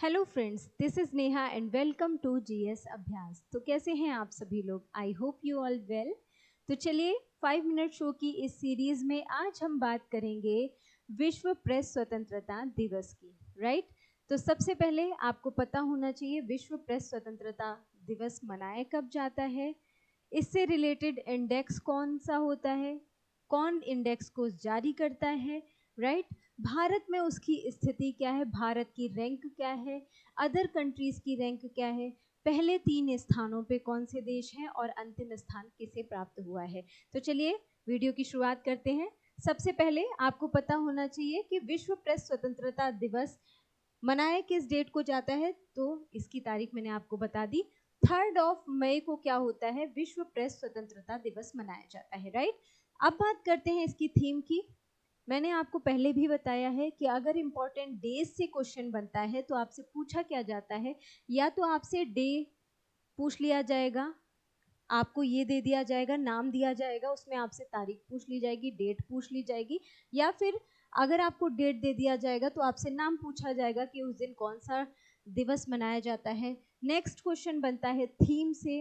Hello friends, this is Neha and welcome to GS Abhyas. तो कैसे हैं आप सभी लोग? I hope you all well. तो चलिए 5 मिनट शो की इस सीरीज में आज हम बात करेंगे विश्व प्रेस स्वतंत्रता दिवस की। राइट। तो सबसे पहले आपको पता होना चाहिए विश्व प्रेस स्वतंत्रता दिवस मनाया कब जाता है, इससे रिलेटेड इंडेक्स कौन सा होता है, कौन इंडेक्स को जारी करता है। राइट। भारत में उसकी स्थिति क्या है, भारत की रैंक क्या है, अदर कंट्रीज की रैंक क्या है, पहले 3 स्थानों पे कौन से देश हैं और अंतिम स्थान किसे प्राप्त हुआ है। तो चलिए वीडियो की शुरुआत करते हैं। सबसे पहले आपको पता होना चाहिए कि विश्व प्रेस स्वतंत्रता दिवस मनाया किस डेट को जाता है। तो इसकी तारीख मैंने आपको बता दी। 3 मई को क्या होता है, विश्व प्रेस स्वतंत्रता दिवस मनाया जाता है। राइट। अब बात करते हैं इसकी थीम की। मैंने आपको पहले भी बताया है कि अगर इम्पोर्टेंट डेज से क्वेश्चन बनता है तो आपसे पूछा क्या जाता है, या तो आपसे डे पूछ लिया जाएगा, आपको ये दे दिया जाएगा, नाम दिया जाएगा, उसमें आपसे तारीख पूछ ली जाएगी, डेट पूछ ली जाएगी, या फिर अगर आपको डेट दे दिया जाएगा तो आपसे नाम पूछा जाएगा कि उस दिन कौन सा दिवस मनाया जाता है। नेक्स्ट क्वेश्चन बनता है थीम से,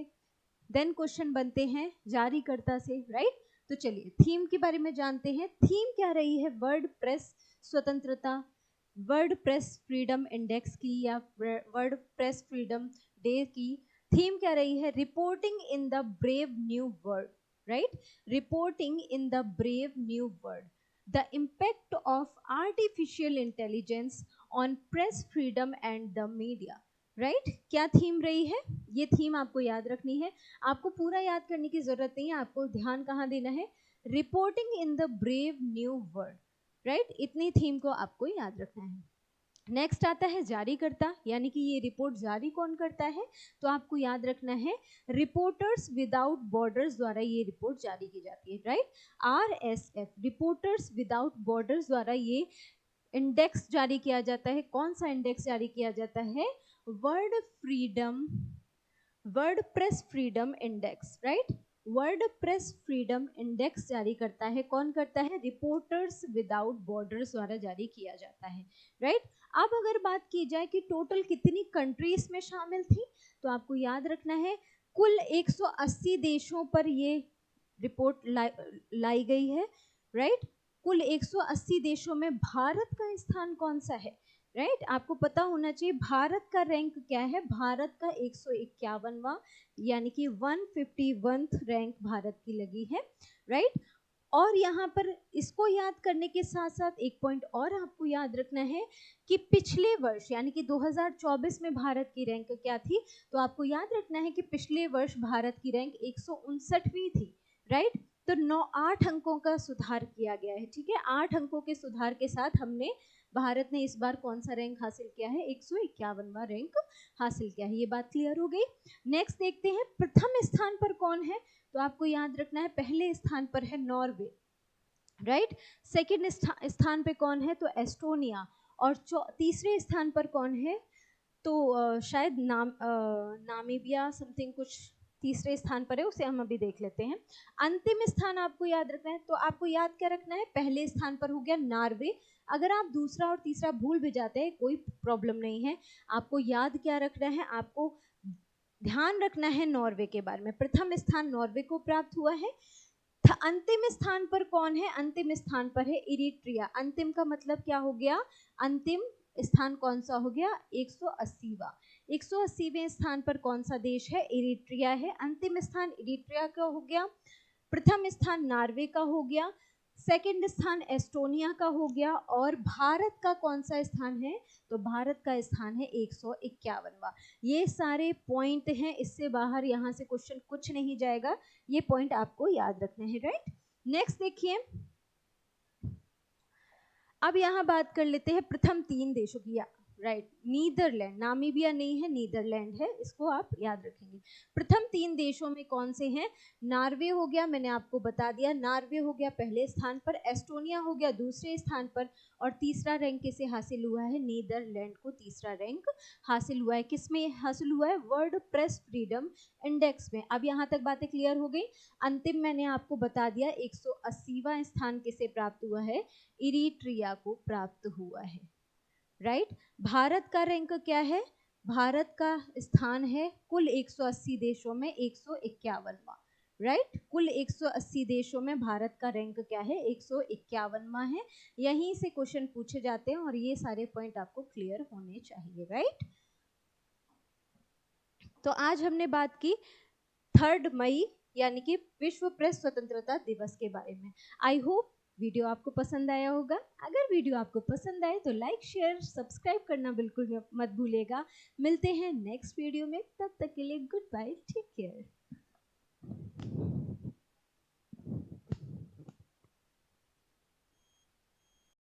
देन क्वेश्चन बनते हैं जारीकर्ता से। राइट। तो चलिए थीम के बारे में जानते हैं। थीम क्या रही है वर्ल्ड प्रेस स्वतंत्रता, वर्ल्ड प्रेस फ्रीडम इंडेक्स की या वर्ल्ड प्रेस फ्रीडम डे की थीम क्या रही है? Reporting in the brave new world. Right. Reporting in the brave new world, the impact of artificial intelligence on press freedom and the media. Right. क्या theme रही है? ये theme आपको याद रखनी है, आपको पूरा याद करने की जरूरत नहीं है, आपको ध्यान कहाँ देना है? Reporting in the brave new world. Right. इतनी थीम को आपको याद रखना है। नेक्स्ट आता है जारीकर्ता, यानी कि ये रिपोर्ट जारी कौन करता है, तो आपको याद रखना है रिपोर्टर्स विदाउट बॉर्डर्स द्वारा ये रिपोर्ट जारी की जाती है। Right. RSF, reporters without borders द्वारा ये इंडेक्स जारी किया जाता है। कौन सा इंडेक्स जारी किया जाता है? World freedom, world press freedom index. Right. World press freedom index जारी करता है, कौन करता है? रिपोर्टर्स विदाउट बॉर्डर्स द्वारा जारी किया जाता है। राइट। अब अगर बात की जाए कि टोटल कितनी कंट्रीज में शामिल थी, तो आपको याद रखना है कुल 180 देशों पर ये रिपोर्ट लाई गई है। राइट। कुल 180 देशों में भारत का स्थान कौन सा है? राइट। आपको पता होना चाहिए भारत का रैंक क्या है। भारत का 151वां, यानी कि 151th रैंक भारत की लगी है। राइट। और यहाँ पर इसको याद करने के साथ साथ एक पॉइंट और आपको याद रखना है कि पिछले वर्ष यानी कि 2024 में भारत की रैंक क्या थी, तो आपको याद रखना है कि पिछले वर्ष भारत की रैंक 159वीं थी। राइट। तो 8 अंकों का सुधार किया गया है। ठीक है, 8 अंकों के सुधार के साथ हमने भारत ने इस बार कौन सा रैंक हासिल किया है? 151वां रैंक हासिल किया है। ये बात क्लियर हो गई। नेक्स्ट देखते हैं प्रथम स्थान पर कौन है, तो आपको याद रखना है पहले स्थान पर है नॉर्वे। राइट। सेकंड स्थान पे कौन है? तो एस्टोनिया। और तीसरे स्थान पर कौन है? तो शायद नामीबिया समथिंग कुछ तीसरे स्थान पर है, उसे हम अभी देख लेते हैं। अंतिम स्थान आपको याद रखना है, तो आपको याद क्या रखना है? पहले स्थान पर हो गया नॉर्वे। अगर आप दूसरा और तीसरा भूल भी जाते हैं कोई प्रॉब्लम नहीं है, आपको याद क्या रखना है? आपको ध्यान रखना है नॉर्वे के बारे में। प्रथम स्थान नॉर्वे को प्राप्त हुआ है। अंतिम स्थान पर कौन है? अंतिम स्थान पर है इरिट्रिया। अंतिम का मतलब क्या हो गया? अंतिम स्थान कौन सा हो गया? 180वां। 180वें स्थान पर कौन सा देश है? इरिट्रिया है। अंतिम स्थान इरिट्रिया का हो गया, प्रथम स्थान नॉर्वे का हो गया, सेकंड स्थान एस्टोनिया का हो गया, और भारत का कौन सा स्थान है? तो भारत का स्थान है 151वां। ये सारे पॉइंट हैं, इससे बाहर यहाँ से क्वेश्चन कुछ नहीं जाएगा, ये पॉइंट आपको याद रखना है। राइट। नेक्स्ट देखिए, अब यहाँ बात कर लेते हैं प्रथम 3 देशों की। राइट। नीदरलैंड, नामीबिया नहीं है, नीदरलैंड है, इसको आप याद रखेंगे। प्रथम 3 देशों में कौन से हैं? नॉर्वे हो गया, मैंने आपको बता दिया, नॉर्वे हो गया पहले स्थान पर, एस्टोनिया हो गया दूसरे स्थान पर, और तीसरा रैंक किसे हासिल हुआ है? नीदरलैंड को तीसरा रैंक हासिल हुआ है। किसमें हासिल हुआ है? वर्ल्ड प्रेस फ्रीडम इंडेक्स में। अब यहाँ तक बातें क्लियर हो गई। अंतिम मैंने आपको बता दिया 180वां स्थान किसे प्राप्त हुआ है? इरिट्रिया को प्राप्त हुआ है। राइट। भारत का रैंक क्या है? भारत का स्थान है कुल 180 देशों में 151वां। राइट, कुल 180 देशों में भारत का रैंक क्या है? 151वां है। यहीं से क्वेश्चन पूछे जाते हैं और ये सारे पॉइंट आपको क्लियर होने चाहिए। राइट, तो आज हमने बात की 3 मई यानी कि विश्व प्रेस स्वतंत्रता दिवस के बारे में। आई होप वीडियो आपको पसंद आया होगा। अगर वीडियो आपको पसंद आए तो लाइक शेयर सब्सक्राइब करना बिल्कुल मत भूलिएगा। मिलते हैं नेक्स्ट वीडियो में, तब तक के लिए गुड बाय, टेक केयर।